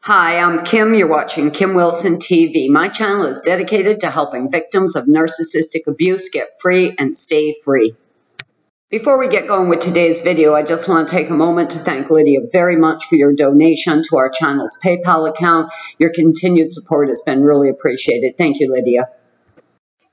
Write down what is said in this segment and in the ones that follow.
Hi, I'm Kim. You're watching Kim Wilson TV. My channel is dedicated to helping victims of narcissistic abuse get free and stay free. Before we get going with today's video, I just want to take a moment to thank Lydia very much for your donation to our channel's PayPal account. Your continued support has been really appreciated. Thank you, Lydia.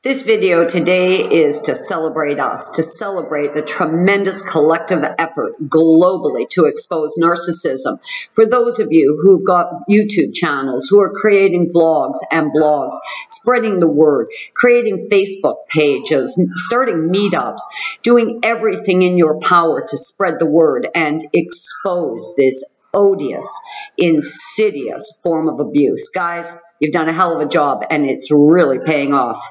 This video today is to celebrate us, to celebrate the tremendous collective effort globally to expose narcissism. For those of you who've got YouTube channels, who are creating vlogs and blogs, spreading the word, creating Facebook pages, starting meetups, doing everything in your power to spread the word and expose this odious, insidious form of abuse. Guys, you've done a hell of a job and it's really paying off.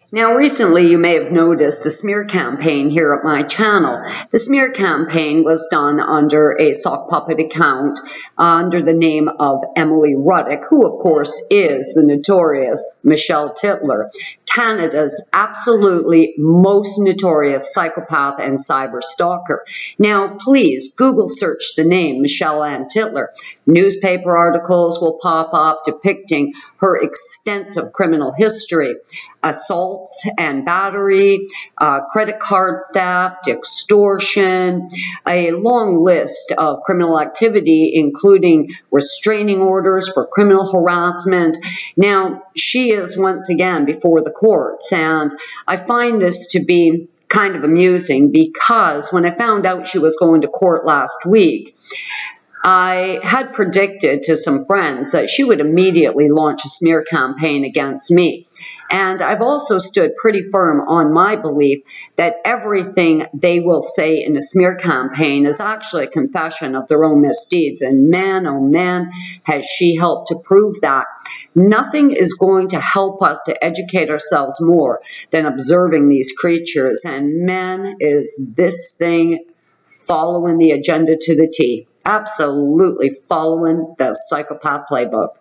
Now, recently, you may have noticed a smear campaign here at my channel. The smear campaign was done under a sock puppet account under the name of Emily Ruddock, who, of course, is the notorious Michelle Titler, Canada's absolutely most notorious psychopath and cyber stalker. Now, please Google search the name Michelle Ann Titler. Newspaper articles will pop up depicting her extensive criminal history, assault and battery, credit card theft, extortion, a long list of criminal activity, including restraining orders for criminal harassment. Now, she is once again before the courts, and I find this to be kind of amusing because when I found out she was going to court last week, I had predicted to some friends that she would immediately launch a smear campaign against me. And I've also stood pretty firm on my belief that everything they will say in a smear campaign is actually a confession of their own misdeeds. And man, oh man, has she helped to prove that. Nothing is going to help us to educate ourselves more than observing these creatures. And man, is this thing following the agenda to the T. Absolutely following the psychopath playbook.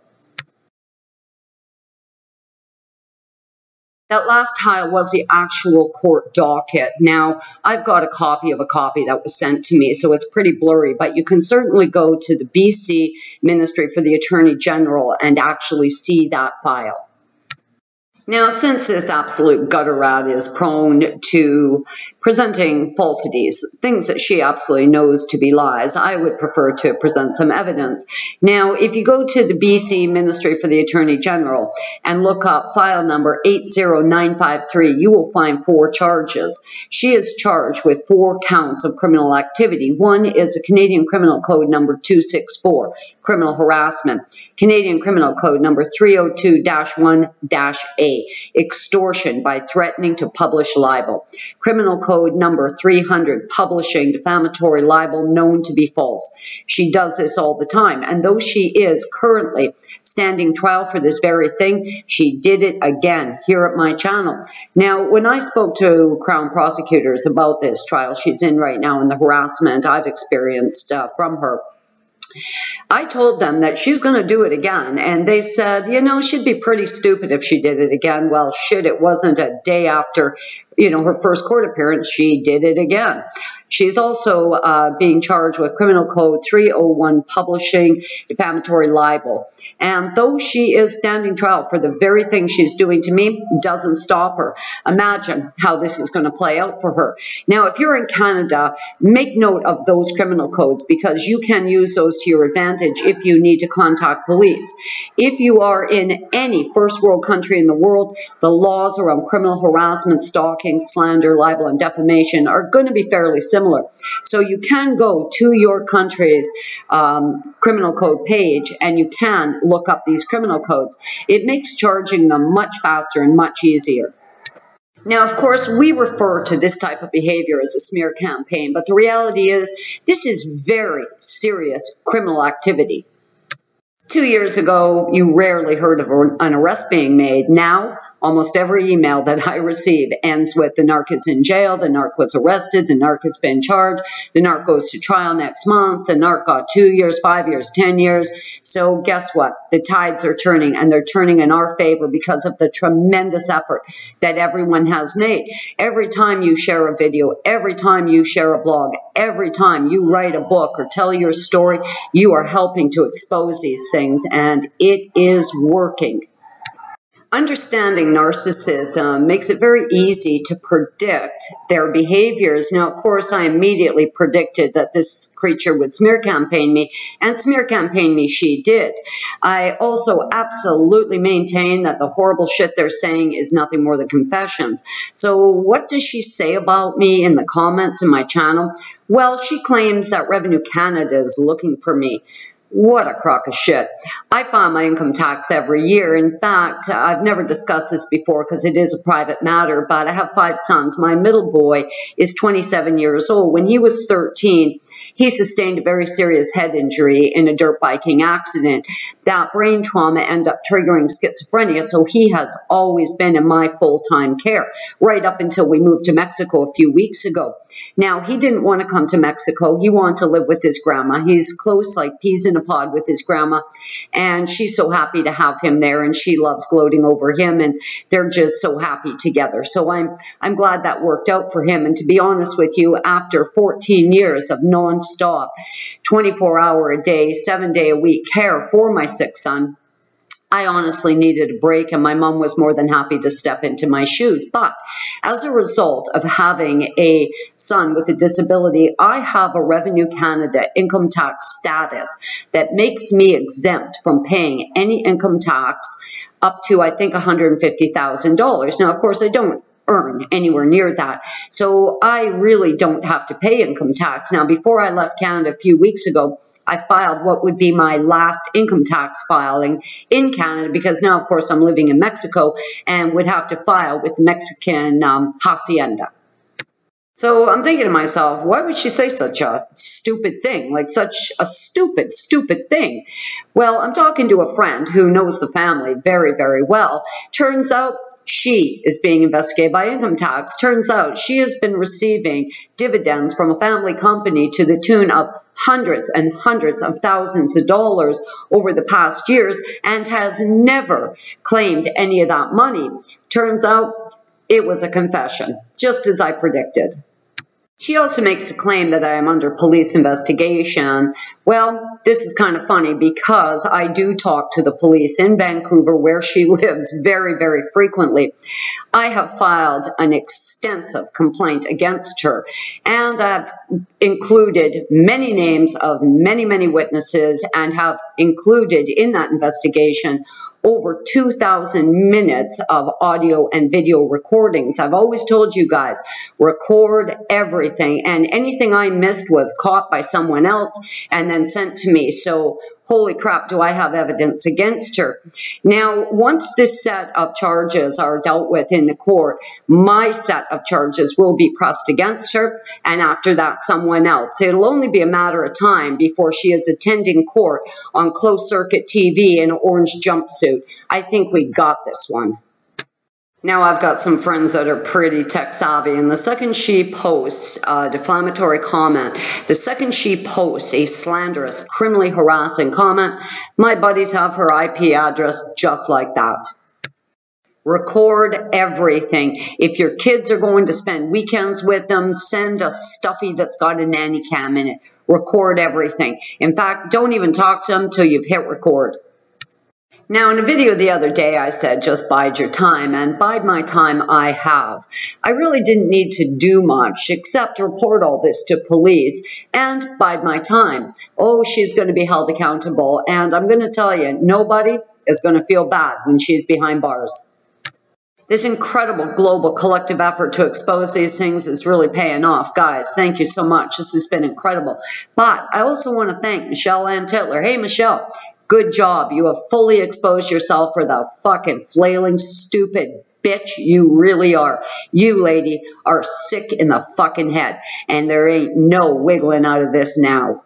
That last tile was the actual court docket. Now, I've got a copy of a copy that was sent to me, so it's pretty blurry, but you can certainly go to the BC Ministry for the Attorney General and actually see that file. Now, since this absolute gutter rat is prone to presenting falsities, things that she absolutely knows to be lies, I would prefer to present some evidence. Now, if you go to the BC Ministry for the Attorney General and look up file number 80953, you will find 4 charges. She is charged with 4 counts of criminal activity. One is a Canadian Criminal Code number 264, criminal harassment. Canadian Criminal Code number 302-1-A, extortion by threatening to publish libel. Criminal Code number 300, publishing defamatory libel known to be false. She does this all the time, and though she is currently standing trial for this very thing, she did it again here at my channel. Now, when I spoke to Crown prosecutors about this trial she's in right now and the harassment I've experienced from her, I told them that she's going to do it again, and they said, you know, she'd be pretty stupid if she did it again. Well, shit, it wasn't a day after, her first court appearance, she did it again. She's also being charged with Criminal Code 301, publishing defamatory libel. And though she is standing trial for the very thing she's doing to me, doesn't stop her. Imagine how this is going to play out for her. Now, if you're in Canada, make note of those criminal codes because you can use those to your advantage if you need to contact police. If you are in any first world country in the world, the laws around criminal harassment, stalking, slander, libel, and defamation are going to be fairly similar. So you can go to your country's criminal code page and you can look up these criminal codes. It makes charging them much faster and much easier. Now, of course, we refer to this type of behavior as a smear campaign, but the reality is this is very serious criminal activity. 2 years ago, you rarely heard of an arrest being made. Now, almost every email that I receive ends with the narc is in jail, the narc was arrested, the narc has been charged, the narc goes to trial next month, the narc got 2 years, 5 years, 10 years. So guess what? The tides are turning, and they're turning in our favor because of the tremendous effort that everyone has made. Every time you share a video, every time you share a blog, every time you write a book or tell your story, you are helping to expose these things, and it is working. Understanding narcissism makes it very easy to predict their behaviors. Now, of course, I immediately predicted that this creature would smear campaign me, and smear campaign me she did. I also absolutely maintain that the horrible shit they're saying is nothing more than confessions. So what does she say about me in the comments in my channel? Well, she claims that Revenue Canada is looking for me. What a crock of shit. I file my income tax every year. In fact, I've never discussed this before because it is a private matter, but I have 5 sons. My middle boy is 27 years old. When he was 13, he sustained a very serious head injury in a dirt biking accident. That brain trauma ended up triggering schizophrenia, so he has always been in my full-time care, right up until we moved to Mexico a few weeks ago. Now, he didn't want to come to Mexico. He wanted to live with his grandma. He's close like peas in a pod with his grandma, and she's so happy to have him there, and she loves gloating over him, and they're just so happy together. So I'm glad that worked out for him. And to be honest with you, after 14 years of non-stop, 24-hour-a-day, 7-day-a-week care for my sick son, I honestly needed a break, and my mom was more than happy to step into my shoes. But as a result of having a son with a disability, I have a Revenue Canada income tax status that makes me exempt from paying any income tax up to, I think, $150,000. Now, of course, I don't earn anywhere near that. So I really don't have to pay income tax. Now, before I left Canada a few weeks ago, I filed what would be my last income tax filing in Canada, because now, of course, I'm living in Mexico and would have to file with the Mexican hacienda. So I'm thinking to myself, why would she say such a stupid thing, like such a stupid thing? Well, I'm talking to a friend who knows the family very, very well. Turns out she is being investigated by income tax. Turns out she has been receiving dividends from a family company to the tune of hundreds and hundreds of thousands of dollars over the past years and has never claimed any of that money. Turns out it was a confession, just as I predicted. She also makes the claim that I am under police investigation. Well, this is kind of funny because I do talk to the police in Vancouver, where she lives, very, very frequently. I have filed an extensive complaint against her, and I've included many names of many, many witnesses, and have included in that investigation over 2,000 minutes of audio and video recordings. I've always told you guys, record everything, and anything I missed was caught by someone else and then sent to me. So holy crap, do I have evidence against her. Now, once this set of charges are dealt with in the court, my set of charges will be pressed against her, and after that, someone else. It'll only be a matter of time before she is attending court on closed-circuit TV in an orange jumpsuit. I think we got this one. Now, I've got some friends that are pretty tech savvy, and the second she posts a defamatory comment, the second she posts a slanderous, criminally harassing comment, my buddies have her IP address just like that. Record everything. If your kids are going to spend weekends with them, send a stuffy that's got a nanny cam in it. Record everything. In fact, don't even talk to them till you've hit record. Now, in a video the other day, I said, just bide your time, and bide my time I have. I really didn't need to do much except report all this to police and bide my time. Oh, she's going to be held accountable, and I'm going to tell you, nobody is going to feel bad when she's behind bars. This incredible global collective effort to expose these things is really paying off. Guys, thank you so much. This has been incredible. But I also want to thank Michelle Ann Titler. Hey, Michelle. Good job. You have fully exposed yourself for the fucking flailing, stupid bitch you really are. You, lady, are sick in the fucking head, and there ain't no wiggling out of this now.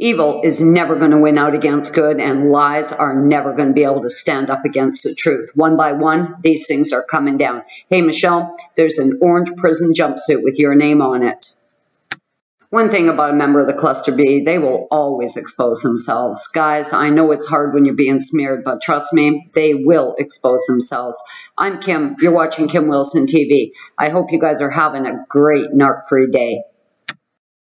Evil is never going to win out against good, and lies are never going to be able to stand up against the truth. One by one, these things are coming down. Hey, Michelle, there's an orange prison jumpsuit with your name on it. One thing about a member of the Cluster B, they will always expose themselves. Guys, I know it's hard when you're being smeared, but trust me, they will expose themselves. I'm Kim. You're watching Kim Wilson TV. I hope you guys are having a great narc-free day.